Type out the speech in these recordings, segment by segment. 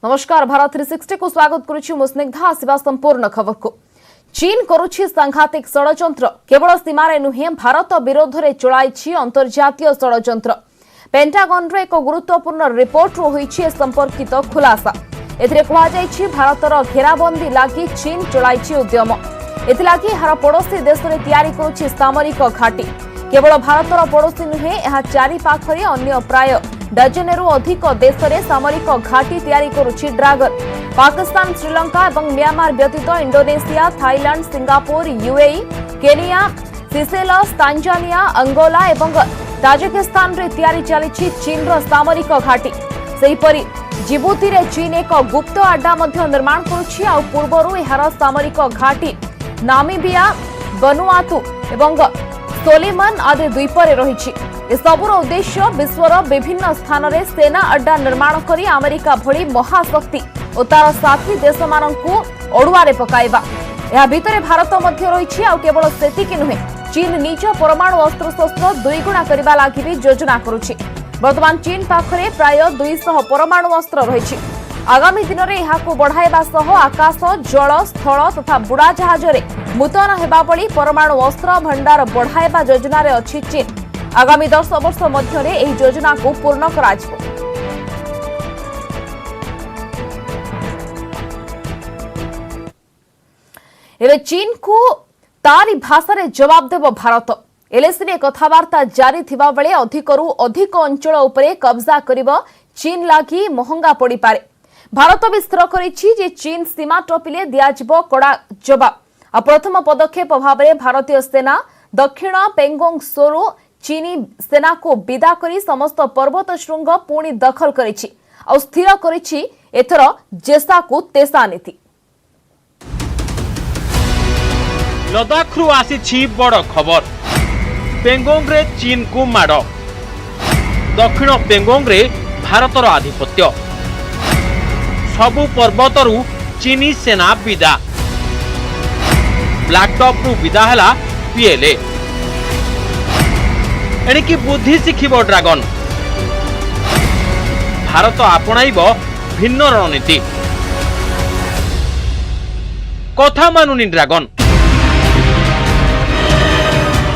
नमस्कार भारत 360 को स्वागत करुछि मुस्निग्धा आसिबा संपूर्ण खबर को। चीन करुछि सांघातिक षडयंत्र केवल सीमारे नुहे भारत विरोध में चलाइछि अंतर्जातीय षडयंत्र। पेंटागन रे एक गुरुत्वपूर्ण रिपोर्ट होइछि संपर्कित खुलासा। एथिरे कहा जाइछि भारतर घेराबंदी लागि चीन चलाइछि उद्यम। एथिलागि हर पड़ोसी देश रे तयारी करुछि सामरिक घाटी। केवल भारतर पड़ोसी नुहे एहा चारि पाखरे अन्य प्राय डजनेरु अधिक देश में सामरिक घाटी तैयारी करुछि ड्रैगन। पाकिस्तान, श्रीलंका और म्यांमार व्यतीत Indonesia, Thailand, Singapore, UAE, Kenya, Seychelles, Tanzania, Angola और ताजिकिस्तान रे तैयारी चली चीन रो सामरिक घाटी। सेहिपरि जिबुती रे चीन एक गुप्त अड्डा मध्य निर्माण करुछि आ पूर्वरु एहार सामरिक घाटी नामीबिया, वनुआतु और सोलिमन आदि द्वीपर रही। सबुर उद्देश्य विश्वर विभिन्न स्थान में सेना अड्डा निर्माण करी अमेरिका भली महाशक्ति और तार साथी देश मानकु अड़ुआरे पकाइबा। या भितरे भारत मध्य रही। आ केवल सेतिकी नुहे चीन निज परमाणु अस्त्र शस्त्र दुईगुणा करबा लागि भी योजना करुछि। वर्तमान चीन पाखरे प्राय 200 परमाणु अस्त्र रही। आगामी दिन में यहां बढ़ाइबा सह आकाश, जल, स्थल तथा बुड़ा जहाज रे मुतयन हेबा भली परमाणु अस्त्र भंडार बढ़ाइबा योजना रे अछि चीन। आगामी 10 वर्ष मध्य एही योजना को पूर्ण कराजिबो। एबे चीन को तारी भाषा रे जवाब देबो भारत। एलएसी रे कथावार्ता जारी थिबा बेले अधिकरु अधिक अंचल उपरे कब्जा करिबो चीन लागि महंगा पड़ी पारे। भारत भी स्थिर करिछि जे चीन सीमा टपिले दियाजिबो कड़ा जवाब। आ प्रथम पदक्षेप भाव में भारतीय सेना दक्षिण पेंगोंग सोरु चीनी सेना को विदा करी समस्त पर्वत श्रृंग पुणी दखल करिछि और स्थिर करिछि एथर जेसा को तेसा नीति। लद्दाख रु आसी बड़ खबर। पेंगोंग रे चीन को माड़। दक्षिण पेंगोंग रे भारतर आधिपत्य। सबु पर्वत रु चीनी सेना विदा। ब्लैक टॉप रु विदा हला पीएलए। एणिकी बुद्धि शिखिब ड्रैगन। भारत आपणाइब भिन्न रणनीति। कथा मानुनी ड्रैगन।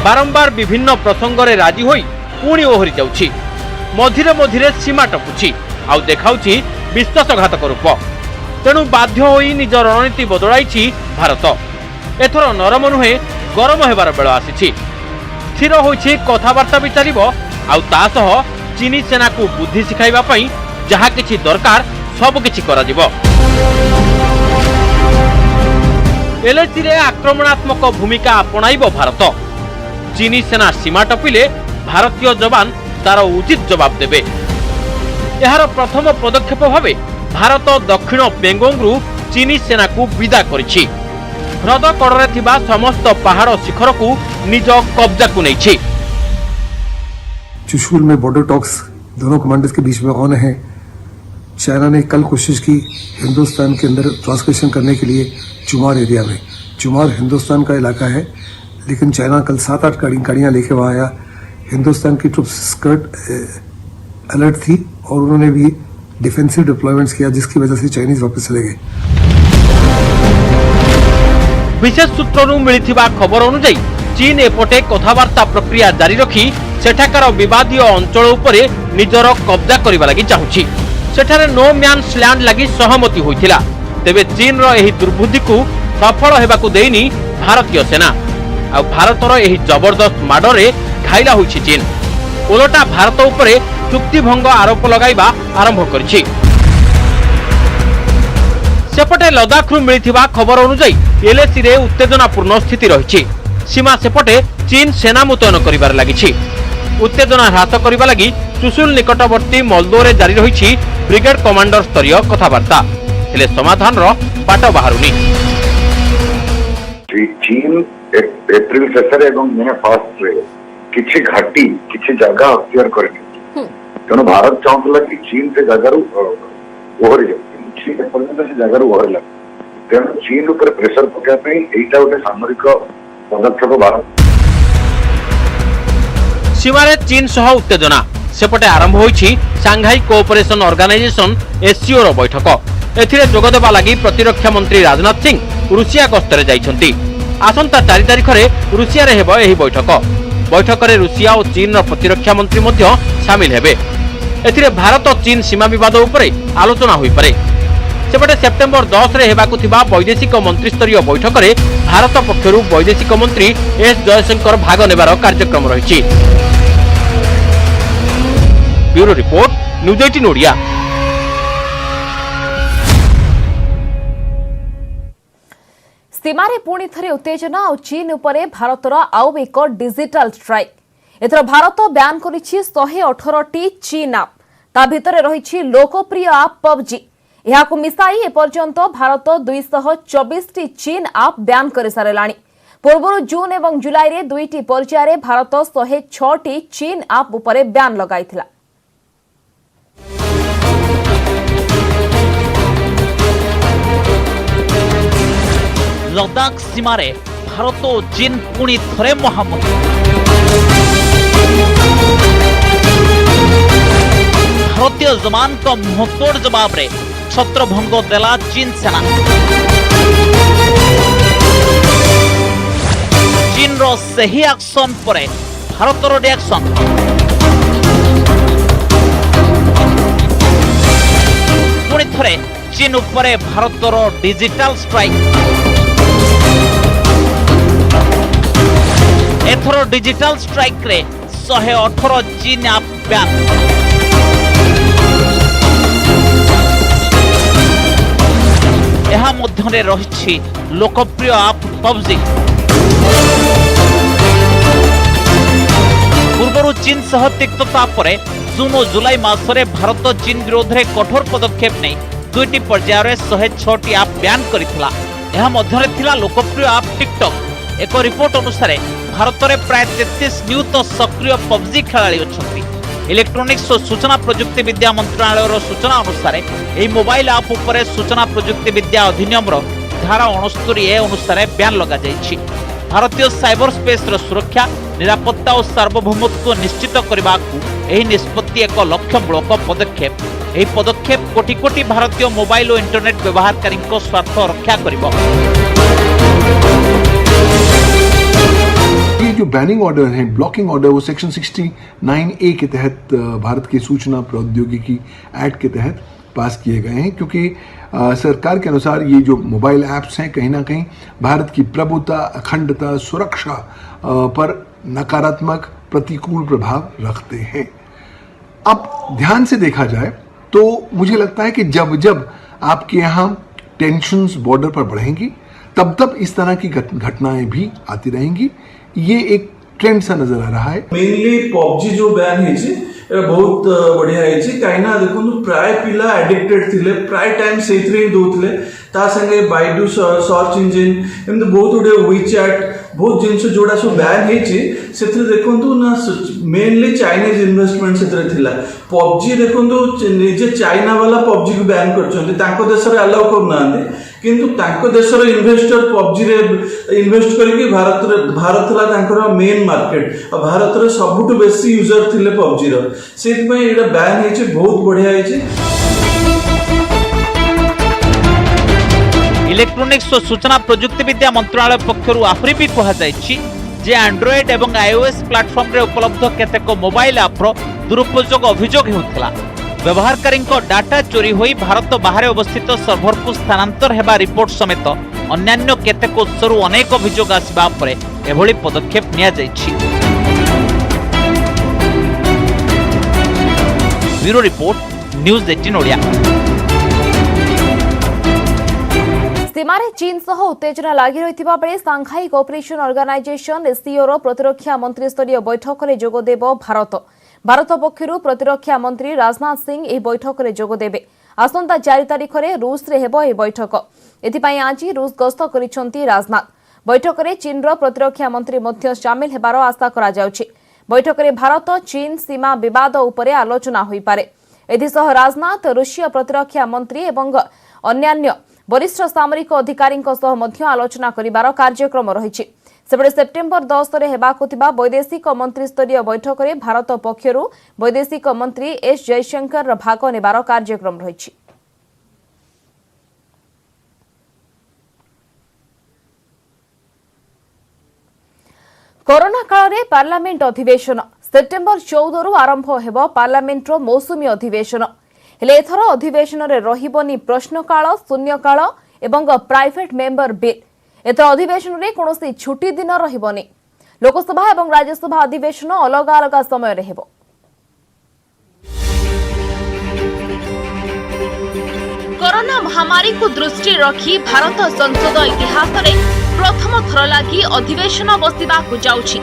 बारंबार विभिन्न प्रसंग रे राजी होई पुणी ओहरी जाउछि। मझिरे मझिरे सीमा टपुछि आउ देखाउछि विश्वासघातक रूप। तेणु बाध्य होई निज रणनीति बदलाइछि भारत। एथर नरम नुहे गरम हेबार बेଳ आसीछि। स्थिर होइछि कथावार्ता भी चलिबो आउ तासह चीनी सेना को बुद्धि शिखाइबा पई जहा किछि दरकार सब किछि करा जिवो। एलएसी रे आक्रमणात्मक भूमिका अपनाइबो भारत। चीनी सेना सीमा टपिले भारतीय जवान तार उचित जवाब देबे। एहार प्रथम पदक्षेप भावे भारत दक्षिण पेंगोंग रु चीनी सेना को विदा करिछि। ह्रद कड़े थिबा समस्त पहाड़ शिखर को निज कब्जा को नहीं। चुशुल में बॉर्डर टॉक्स दोनों कमांडर्स के बीच में ऑन है। चाइना ने कल कोशिश की हिंदुस्तान के अंदर ट्रांसलेशन करने के लिए चुमार एरिया में। चुमार हिंदुस्तान का इलाका है, लेकिन चाइना कल 7-8 गाड़ियां लेके वहां आया। हिंदुस्तान की ट्रुप्स स्कर्ट अलर्ट थी और उन्होंने भी डिफेंसिव डिप्लॉयमेंट्स किया, जिसकी वजह से चाइनीज वापस चले गए। विशेष सूत्रनु मिलिथिबा खबर अनुसार चीन एपटे कथावार्ता प्रक्रिया जारी रखी सेठाकार विवादीय अंचल उपरे निजर कब्जा करबा लागि चाहुछि। सेठारे नो म्यान्स लैंड लागि सहमति होइथिला। तेबे चीन रो एही दुर्बुद्धि को सफल हेबाकु देइनी भारतीय सेना। आ भारतर एही जबरदस्त माडरे घाइला होइछि चीन। ओलटा भारत उपरे चुक्तिभंग आरोप लगाइबा आरंभ करिछि। सेपटे लद्दाख रु मिलिथिबा खबर अनुसार एलएसी रे उत्तेजनापूर्ण स्थिति रही। सीमा सेपटे चीन सेना मुतयन करिबार लागिछि। उत्तेजना ह्रास करिबा लागि चुशुल निकटवर्ती मल्दो रे जारी रही ब्रिगेड कमांडर स्तरीय कथावार्ता। हेले समाधान रो पाट बाहरुनी। चीन एप्रिल 6 एवं मे 1 रे किछि घाटी किछि जगह अक्तियार करछि। तेणु भारत चाहूला कि चीन से जगह ओहरी जाए। जगार ओहरला। तेणु चीन उपर प्रेसर पकाई एटा गोटे सामरिक पदक्षेप भारत। सीमारे चीन सह उत्तेजना सेपटे आरंभ होइछि सांघाई कोऑपरेशन ऑर्गेनाइजेशन एससीओ रो बैठक। एथिरे जोगदेबा लागि प्रतिरक्षा मंत्री राजनाथ सिंह रुषिया गस्तरे जाइछन्ति। आसंता 4 तारिख रे रुषिया रे हेबो एही बैठक। बैठक रे रुषिया और चीन रो प्रतिरक्षा मंत्री मध्य शामिल हेबे। एथिरे भारत और चीन सीमा विवाद उपरे आलोचना होई पारे। सेपटे सेप्टेम्बर 10 रे हेबाकु थिबा वैदेशिक मंत्री स्तरीय बैठक रे भारत पक्षरु वैदेशिक मंत्री एस जयशंकर भाग नेबार कार्यक्रम रहिछि। Bureau report news 18 Odia. सीमारे पुणी थरे उत्तेजना और चीन उपरे भारतर आउ एक डिजिटल स्ट्राइक। एथर भारत बैन करिछि 118टी चीन आप। ता भितरे रहिछि लोकप्रिय आप पबजी। एहाकु मिसाई एपर्यंत भारत 224टी चीन आप बैन कर सारेलाणी। पूर्व जून एवं जुलाई रे 2टी पर्याय रे भारत 106टी चीन आप उपरे बैन लगाइथिला। लद्दाख सीमारे भारत और चीन पुणी थरे मुहांमुही। भारतीय जवान को मुंहतोड़ जवाब रे छत्रभंग देला चीन सेना। चीन रो सही एक्शन परे भारत रो रिएक्शन। पुणी थरे चीन उपरे भारत रो डिजिटल स्ट्राइक। एथर डिजिटल स्ट्राइक रे 118 चीन आप बैन। यहाँ मध्य रही लोकप्रिय आप पबजी। पूर्व चीन सह तिक्तता परे जून और जुलाई मासरे भारत चीन विरोध में कठोर पदक्षेप नहीं 2टी पर्यायर 106टी आप बैन करथिला। यहाँ मध्य थिला लोकप्रिय आप टिकटॉक। एक रिपोर्ट अनुसार भारत में प्राय 33 नियुत सक्रिय पबजी खेलाड़ी अच्छा। इलेक्ट्रोनिक्स और सूचना प्रजुक्ति विद्या मंत्रालय सूचना अनुसार यह मोबाइल आप उपरे सूचना प्रजुक्ति विद्या अधिनियम धारा 69A अनुसार बैन लगा जाइछि। भारतीय साइबर स्पेस सुरक्षा निरापत्ता और सार्वभौमत्व निश्चित करने यह निष्पत्ति एक लक्ष्यमूलक पदक्षेप। यह पदक्षेप कोटी कोटी भारतीय मोबाइल और इंटरनेट व्यवहारकारी स्वार्थ रक्षा करिबो। ये जो बैनिंग ऑर्डर है, ब्लॉकिंग ऑर्डर, वो सेक्शन 69A के तहत भारत के सूचना प्रौद्योगिकी एक्ट के तहत पास किए गए हैं, क्योंकि सरकार के अनुसार ये जो मोबाइल ऐप्स हैं कहीं ना कहीं भारत की प्रभुता, अखंडता, सुरक्षा पर नकारात्मक प्रतिकूल प्रभाव रखते हैं। अब ध्यान से देखा जाए तो मुझे लगता है कि जब जब आपके यहाँ टेंशन्स बॉर्डर पर बढ़ेंगी तब तब इस तरह की घटनाएं भी आती रहेंगी। ये एक ट्रेंड सा नजर आ रहा है। मेनली पबजी जो बैन है बहुत बढ़िया है कहीं देखो प्राय पिला एडिक्टेड थिले, प्राय टाइम से ही दौले ता संगे बाइडू सर्च इंजिन एमती बहुत गुड़े वीचैट बहुत जिनस जोड़ा सब बैन है देखु ना मेनली चाइनीज इन्वेस्टमेंट से पबजी देखु निजे चाइना वाला पबजी को बैन कर देश में अलाउ करना किंतु तांको देशर इन्वेस्टर पबजी रे इन्वेस्ट करके भारत मेन मार्केट और भारत रे सबुठु बेसी यूजर थिले पबजी रो सेति पय एटा बैन हेचे बहुत बढ़िया हेचे। इलेक्ट्रोनिक्स और सूचना प्रजुक्ति विद्या मंत्रालय पक्षरु आहुरी भी कहा जायछि जे एंड्रॉइड एवं आईओएस प्लेटफॉर्म रे उपलब्ध केतेक मोबाइल ऐप रो दुरुपयोग अभियोग हेउथला। व्यवहारकारी डाटा चोरी होई भारत बाहर अवस्थित सर्भर को स्थानांतर हेबा रिपोर्ट समेत अन्यान्य केतेक उत्सरू अनेक अभियोग आसिबा परे एभली पदक्षेप निया जायछि। Bureau report news 18 Odia. सीमारे चीन सह उत्तेजना लगी रही बेले सांघाई कोऑपरेशन ऑर्गेनाइजेशन एससीओ रो प्रतिरक्षा मंत्री स्तरीय बैठक में जोगदेब भारत। भारत पक्षरु प्रतिरक्षा मंत्री राजनाथ सिंह यह बैठक में जोगदेबे। आसंता 4 तारिख में रूस रे हेबो यह बैठक। एथिपाई आज रूस गस्त करिसेंती राजनाथ। बैठक में चीन रो प्रतिरक्षा मंत्री मध्य शामिल हेबार आशा करा जाउछि। बैठक में भारत चीन सीमा विवाद उपरे आलोचना होई पारे। एथिसह राजनाथ रूसीय प्रतिरक्षा मंत्री एवं अन्यान्य वरिष्ठ सामरिक अधिकारी मध्य आलोचना करिबार कार्यक्रम रहिछि। सेपटे सेप्टेम्बर 10 रे हेबाकु थिबा वैदेशिक मंत्री स्तरीय बैठक में भारत पक्षरु वैदेशिक मंत्री एस जयशंकर भाग नेबार कार्यक्रम रहिछि। कोरोना काल में पार्लियामेंट अधिवेशन सेप्टेम्बर 14 रु आरंभ हेबो पार्लियामेंटर मौसुमी अधिवेशन हेले एथर अधिवेशन रे रहिबनी प्रश्नकाल शून्यकाल एवं प्राइवेट मेंबर बिल एथर अधिवेशन रे कोनोसी छुट्टी दिन रहिबनी लोकसभा एवं राज्यसभा अधिवेशन अलग अलग समय रे हेबो। कोरोना महामारी को दृष्टि रखी भारत संसद इतिहास रे प्रथम थर लागि अधिवेशन बसिबाकु जाउछि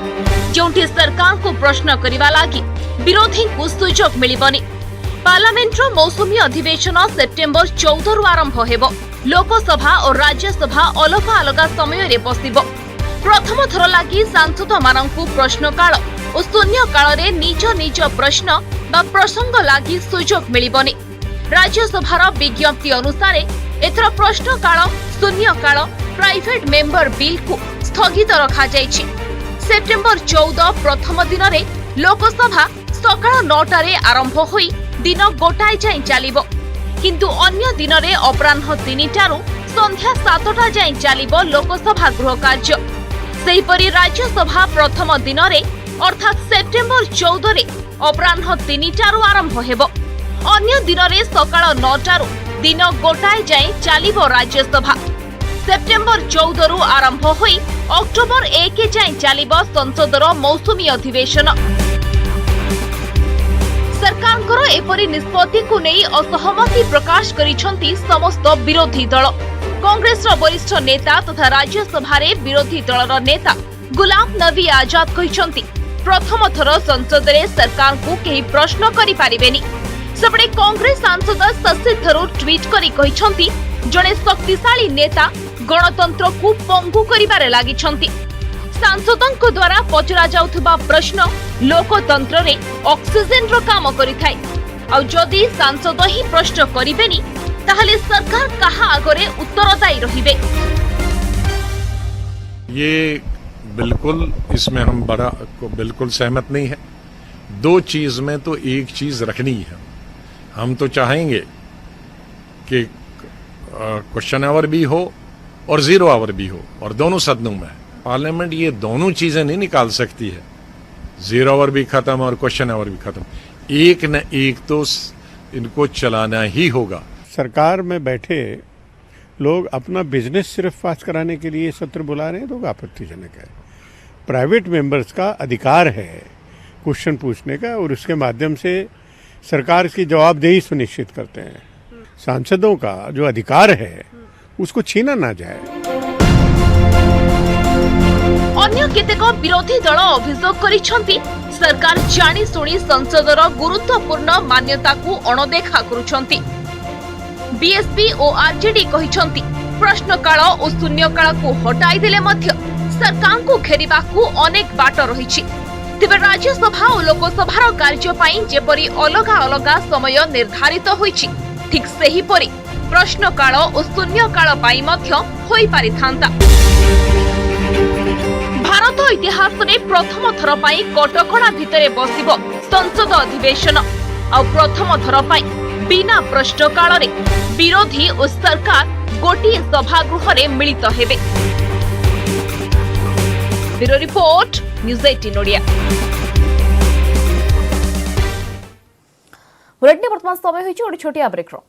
जोंठी सरकार को प्रश्न करिवा लागि विरोधी को सुजोग मिलिबनी। पार्लियामेंट मौसुमी अधिवेशन सेप्टेम्बर 14 रु आरंभ हेबो। लोकसभा और राज्यसभा अलग अलग समय रे बसिबो। प्रथम थर लागि सांसद माननकु प्रश्नकाल और शून्यकाल रे निज निज प्रश्न बा प्रसंग लागि सुजोग मिलिबनी। राज्यसभार विज्ञप्ति अनुसार एथर प्रश्नकाल शून्यकाल प्राइवेट मेंबर बिल को स्थगित रखा जायछि। सेप्टेम्बर 14 प्रथम दिन रे लोकसभा सकाळ 9टा रे आरंभ होई दिन गोटाए जाय चलिबो किंतु अन्य दिन रे अपराह्न 3टा रु संध्या 7टा जाय चलिबो लोकसभा गृह कार्य। सेहिपरि राज्यसभा प्रथम दिन रे अर्थात सेप्टेम्बर 14 रे अपराह्न 3टा रु आरंभ हेबो। अन्य दिन रे सकाळ 9टा रु दिन गोटाए जाय चलिबो राज्यसभा। सेप्टेम्बर 14 रु आरंभ होई अक्टोबर 1 जाय चलिबो संसदर मौसुमी अधिवेशन। सरकारଙ୍କର एपरि निष्पत्ति को नहीं असहमति प्रकाश करिसंती समस्त विरोधी दल। कांग्रेसर वरिष्ठ नेता तथा राज्यसभा रे विरोधी दलर नेता गुलाम नबी आजाद कहिसंती प्रथम थर संसद रे सरकार को केही प्रश्न करि पारिबेनी। सेपटे कांग्रेस सांसद शशि थरूर ट्वीट करी कहिसंती जणे शक्तिशाली नेता गणतंत्र को पंगु करिबारे लागिसंती। सांसदों द्वारा पचरा जाउथबा प्रश्न लोकतंत्र रे ऑक्सीजन रो काम करिथाय। आ जदि सांसद ही प्रश्न करिबेनी ताहले सरकार कहा आगरे उत्तरदायी रहिबे। ये बिल्कुल इसमें हम बिल्कुल सहमत नहीं है। दो चीज में तो एक चीज रखनी है। हम तो चाहेंगे कि क्वेश्चन आवर भी हो और 0 आवर भी हो और दोनों सदनों में। पार्लियामेंट ये दोनों चीजें नहीं निकाल सकती है। 0 आवर भी खत्म और क्वेश्चन आवर भी खत्म। एक न एक तो इनको चलाना ही होगा। सरकार में बैठे लोग अपना बिजनेस सिर्फ पास कराने के लिए सत्र बुला रहे हैं तो आपत्तिजनक है। प्राइवेट मेंबर्स का अधिकार है क्वेश्चन पूछने का और उसके माध्यम से सरकार की जवाबदेही सुनिश्चित करते हैं। सांसदों का जो अधिकार है उसको छीना ना जाए। अन्य केतेक विरोधी दल अभियोग करिसंती सरकार जानी सुनी संसदर गुरुत्वपूर्ण मान्यता को अणदेखा करुछंती। बीएसपी और आरजेडी कहिसंती प्रश्नकाल और शून्यकाल को हटाई देले मध्य सरकार को घेरिबा को अनेक बाट रहिछि। तेबे राज्यसभा और लोकसभार कार्य पई जेपरि अलग अलग समय निर्धारित होइछि ठीक सेही परि प्रश्नकाल और शून्यकाल पई मध्य होई पारिथांता। भारत इतिहास रे प्रथम थर पई कटकणा भितरे बसिबो संसद अधिवेशन। आ प्रथम थर पई बिना प्रश्नकाल रे विरोधी और सरकार गोटी सभागृह रे मिलित हेबे। Bureau report news 18 Odia. Bulletin वर्तमान समय होइछि ओडी छोटिया ब्रेक रो।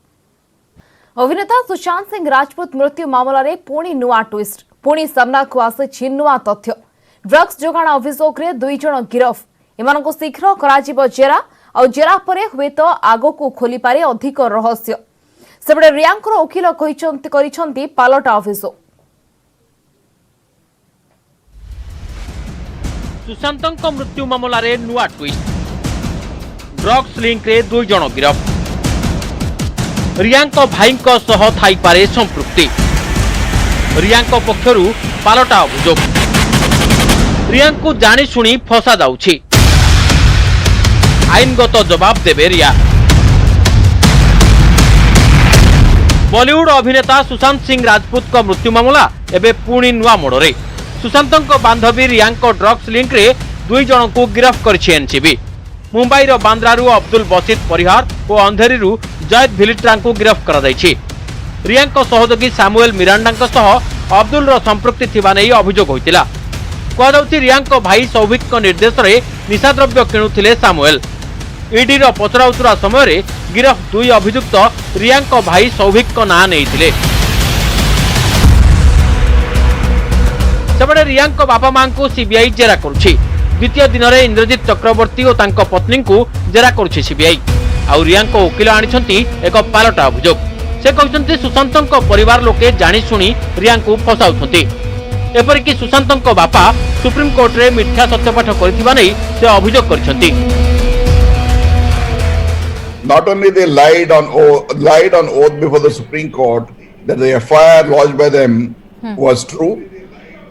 अभिनेता सुशांत सिंह राजपूत मृत्यु मामला रे पुणी नुआ ट्विस्ट पुणी सामना को आसे नुआ तथ्य। ड्रग्स जोगाण अभियोग रे 2 जण गिरफ। एमानको शीघ्र कराजिबो जेरा और जेरा परे हुए तो आगो को खोली पारे अधिक रहस्य। सेबडे रियांकर वकील कहिसंती पालटा अभियोग। सुशांतଙ୍କ मृत्यु मामला रे नुआ ट्विस्ट। ड्रग्स लिंक रे 2 जण गिरफ। रियांक भाईଙ୍କ सह थाई पारे संपृक्ति। रियांक पक्षरु पालटा अभियोग। रियांक को जानी सुनी फसा जाउछि। आईनगत जवाब देबे रिया। बॉलीवुड अभिनेता सुशांत सिंह राजपूत को मृत्यु मामला एबे पुणी नुआ मोड़े। सुशांत बांधवी रियांक ड्रग्स लिंक रे 2 जन को गिरफ्त करिछि एनसीबी। मुंबई रो बांद्रारू अब्दुल बसित परिहार और अंधेरीरू जयद भिलिट्रा को गिरफ्त करा जायछि। रियांक सहयोगी सामुएल मिरांडा सह अब्दुल रो संपृक्ति थिबा नै अभियोग होइतिला। कहु रियांक भाई सौभिक निर्देश में निशाद्रव्य किणुथिले सामुएल। ईडी पचराउचरा समय गिरफ 2 अभियुक्त रियांक भाई सौभिक नाँ नहीं। सेपटे रियांक बापा मां को सीबीआई जेरा करुछि। द्वितीय दिन में इंद्रजीत चक्रवर्ती और तांको पत्नी को जेरा करुछि सीबीआई। आउ रियांक वकिल आनिछंती एक पालटा अभियोग। से कहते सुशांत परिवार लोके जानी शुणी रियांक फसाउछंती। एपरिक सुशांत बापा सुप्रीम कोर्ट रे मिथ्या सत्यपाठ करथिबा नै से अभियोग करछंती। Not only they lied on oath before the Supreme Court that the FIR lodged by them was true,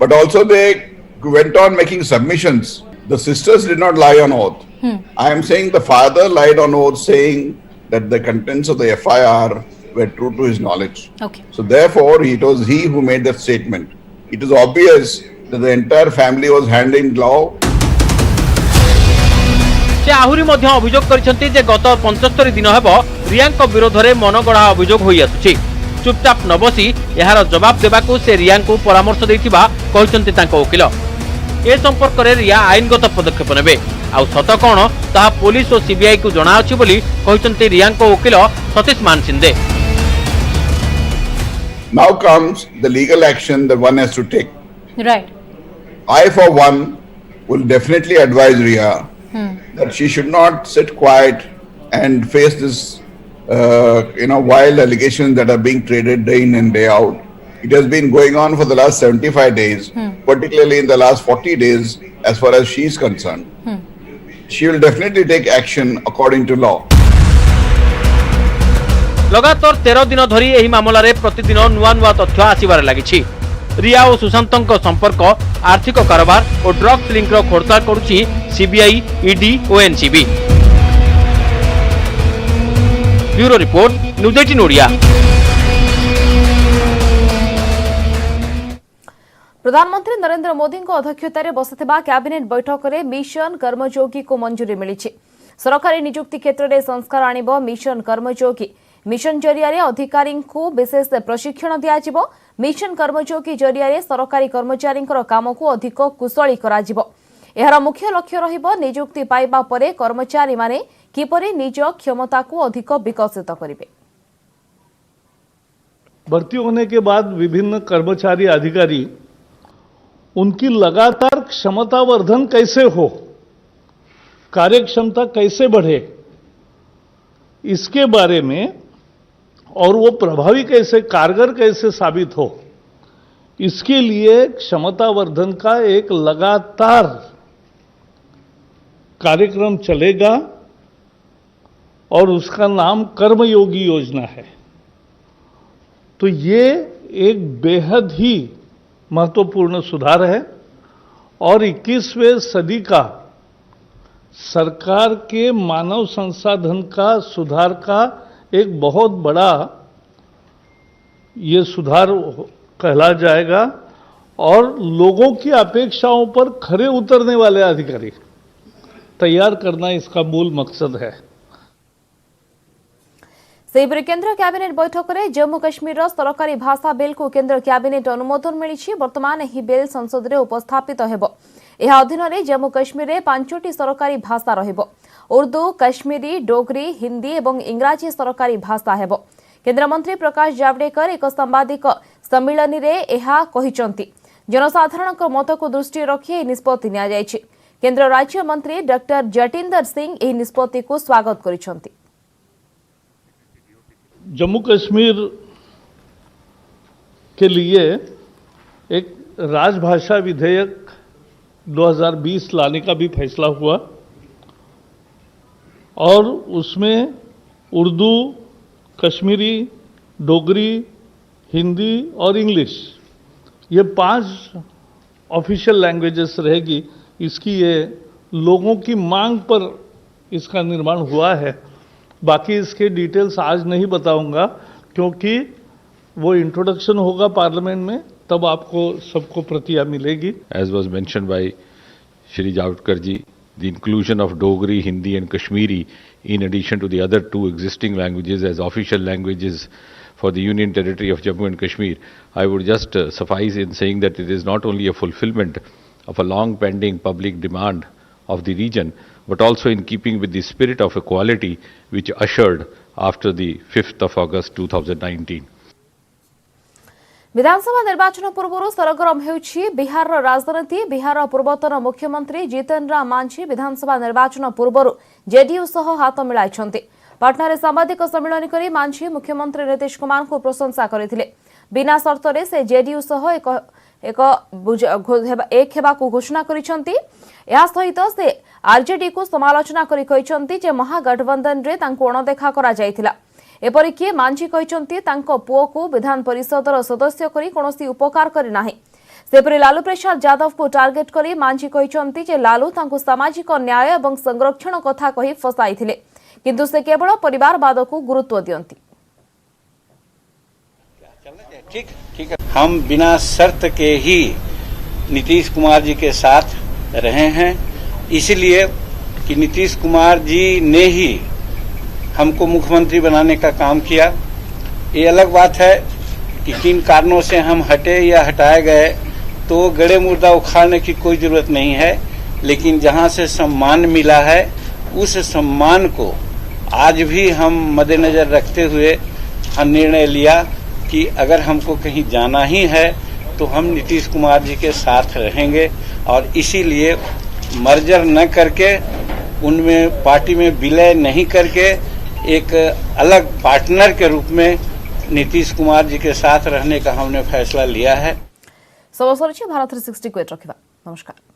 but also they went on making submissions. The sisters did not lie on oath. I am saying the father lied on oath, saying that the contents of the FIR were true to his knowledge. Okay. So therefore, it was he who made that statement. It is obvious that the entire family was handling law. से आहुरी मध्य अभियोग करछंती जे गत 75 दिन हेबो रियांक विरोध में मनगढ़ा अभियोग होई आसुछि। चुपचाप न बसी यार जवाब देबाकू से रियांक परामर्श देथिबा कहछंती तांको वकिल। ए संपर्क रे रिया आईनगत पदक्षेप नेबे। आउ सत कोन ता पुलिस और सीबीआई को जणा अछि बोली कहछंती रियांक वकिल सतीश मान Shinde. Now comes the legal action that one has to take. Right. I, for one, will definitely advise Riya that she should not sit quiet and face this, wild allegations that are being traded day in and day out. It has been going on for the last 75 days, particularly in the last 40 days, as far as she is concerned. She will definitely take action according to law. लगातार 13 दिन धरी एही मामला रे प्रतिदिन नुआ नुआ तथ्य आसीबार लागिछि। रिया और सुशांतଙ୍କ संपर्क, आर्थिक कारोबार और ड्रग्स लिंक रो खोलताड़ करुछि सीबीआई, ईडी और NCB. Bureau report, news 18 Odia. प्रधानमंत्री नरेंद्र मोदी अध्यक्षतार बसिथिबा कैबिनेट बैठक में मिशन कर्मयोगी को मंजूरी मिली। सरकारी नियुक्ति क्षेत्र में संस्कार आनिब मिशन कर्मयोगी। मिशन जरिया अधिकारी को विशेष प्रशिक्षण दियाजिबो। मिशन कर्मयोगी जरिया सरकारी कर्मचारी काम को अधिक कुशली कराजिबो। एहार मुख्य लक्ष्य रहिबो नियुक्ति पाइबा परे कर्मचारी माने किपरि निज क्षमता को अधिक विकसित करिवे। भर्ती होने के बाद विभिन्न कर्मचारी अधिकारी उनकी लगातार क्षमतावर्धन कैसे हो, कार्यक्षमता कैसे बढ़े, इसके बारे में और वो प्रभावी कैसे, कारगर कैसे साबित हो, इसके लिए क्षमतावर्धन का एक लगातार कार्यक्रम चलेगा और उसका नाम कर्मयोगी योजना है। तो ये एक बेहद ही महत्वपूर्ण सुधार है और 21वें सदी का सरकार के मानव संसाधन का सुधार का एक बहुत बड़ा ये सुधार कहला जाएगा और लोगों की अपेक्षाओं पर खरे उतरने वाले अधिकारी तैयार करना इसका मूल मकसद है। सेहिपरि केंद्र कैबिनेट बैठक में जम्मू काश्मीर सरकारी भाषा बिल को केंद्र कैबिनेट अनुमोदन मिली। वर्तमान यह बिल संसद में उपस्थापित हेबो। यह अधीन में जम्मू काश्मीर में 5टी सरकारी भाषा रहिबो। उर्दू, कश्मीरी, डोगरी, हिंदी और इंग्राजी सरकारी भाषा हेबो। केंद्र मंत्री प्रकाश जावड़ेकर एक सांबादिक सम्मिलन में यह कहिसंती। जनसाधारण मत को दृष्टि रखी यह निष्पत्ति निया जायछि। केंद्र राज्य मंत्री डॉक्टर जतिंदर सिंह यह निष्पत्ति को स्वागत करिसंती। जम्मू कश्मीर के लिए एक राजभाषा विधेयक 2020 लाने का भी फैसला हुआ और उसमें उर्दू, कश्मीरी, डोगरी, हिंदी और इंग्लिश ये 5 ऑफिशियल लैंग्वेजेस रहेगी। इसकी ये लोगों की मांग पर इसका निर्माण हुआ है। बाकी इसके डिटेल्स आज नहीं बताऊंगा क्योंकि वो इंट्रोडक्शन होगा पार्लियामेंट में, तब आपको सबको प्रतियां मिलेगी। As was mentioned by Shri Javadkar ji, the inclusion of Dogri, Hindi and Kashmiri in addition to the other 2 existing languages as official languages for the Union Territory of Jammu and Kashmir, I would just suffice in saying that it is not only a fulfillment of a long pending public demand of the region, but also in keeping with the spirit of equality which ushered after the 5th of August 2019. विधानसभा निर्वाचन पूर्व सरगरम होउछि बिहार राजनीति। बिहार पूर्वतन मुख्यमंत्री जीतन राम मांझी विधानसभा निर्वाचन पूर्व JDU सह हाथ मिलाइछन्ति। पटना सांबादिक सम्मेलन करी मांझी मुख्यमंत्री नीतीश कुमार को प्रशंसा करथिले। बिना शर्तरे से जेडीयू सह एक हेबाकू घोषणा करिछन्ति। या सहित से आरजेडी को समालोचना करी कहिछन्ति जे महागठबंधन रे तांको अणदेखा करा जायतिला। एपरिकी मांझी कहिछन्ति तांको पुओ को विधान परिषदर सदस्य करी कोनोसी उपकार करि नाही। सेपरि लालू प्रसाद यादव को टार्गेट करी मांझी कहिछन्ति जे लालू तांको सामाजिक न्याय एवं संरक्षण कथा कहि फसाइथिले, किंतु से केवल परिवारवाद को गुरुत्व दियंती। ठीक हम बिना शर्त के ही नीतीश कुमार जी के साथ रहे हैं, इसलिए कि नीतीश कुमार जी ने ही हमको मुख्यमंत्री बनाने का काम किया। ये अलग बात है कि किन कारणों से हम हटे या हटाए गए, तो गड़े मुर्दा उखाड़ने की कोई जरूरत नहीं है, लेकिन जहां से सम्मान मिला है उस सम्मान को आज भी हम मद्देनजर रखते हुए हम निर्णय लिया कि अगर हमको कहीं जाना ही है तो हम नीतीश कुमार जी के साथ रहेंगे, और इसीलिए मर्जर न करके उनमें पार्टी में विलय नहीं करके एक अलग पार्टनर के रूप में नीतीश कुमार जी के साथ रहने का हमने फैसला लिया है। भारत 360 को रखिबा। नमस्कार।